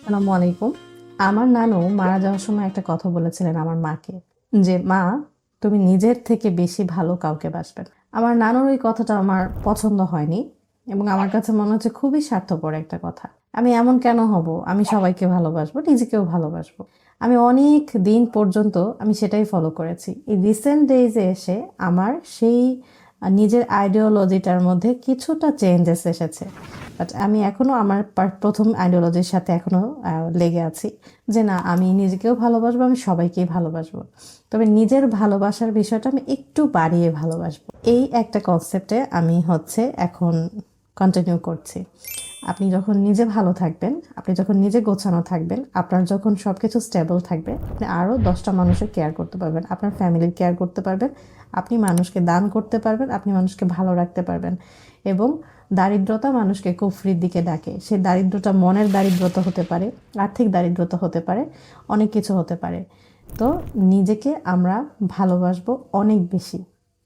আসসালামু আলাইকুম। আমার নানু মারা যাওয়ার সময় একটা কথা বলেছিলেন আমার মাকে যে, "মা, তুমি নিজের থেকে বেশি ভালো কাউকে বাসবে না।" আমার নানুর ওই কথাটা আমার পছন্দ হয়নি এবং আমার কাছে মনে হচ্ছে খুবই স্বার্থপর একটা কথা। আমি এমন কেন হব? আমি সবাইকে ভালোবাসবো, নিজেকেও ভালোবাসবো। আমি অনেক দিন পর্যন্ত আমি সেটাই ফলো করেছি। এই রিসেন্ট ডেইজে এসে আমার সেই নিজের আইডিওলজিটার মধ্যে কিছুটা চেঞ্জেস এসেছে। বাট আমি এখনও আমার প্রথম আইডিওলজির সাথে এখনও লেগে আছি যে না, আমি নিজেকেও ভালোবাসবো, আমি সবাইকেই ভালোবাসবো। তবে নিজের ভালোবাসার বিষয়টা আমি একটু বাড়িয়ে ভালোবাসবো, এই একটা কনসেপ্টে আমি এখন কন্টিনিউ করছি। আপনি যখন নিজে ভালো থাকবেন, আপনি যখন নিজে গোছানো থাকবেন, আপনার যখন সব কিছু স্টেবল থাকবে, আপনি আরও 10টা মানুষের কেয়ার করতে পারবেন, আপনার ফ্যামিলির কেয়ার করতে পারবেন, আপনি মানুষকে দান করতে পারবেন, আপনি মানুষকে ভালো রাখতে পারবেন। এবং দারিদ্রতা মানুষকে কুফরির দিকে ডাকে। সেই দারিদ্রতা মনের দারিদ্রতা হতে পারে, আর্থিক দারিদ্রতা হতে পারে, অনেক কিছু হতে পারে। তো নিজেকে আমরা ভালোবাসবো অনেক বেশি।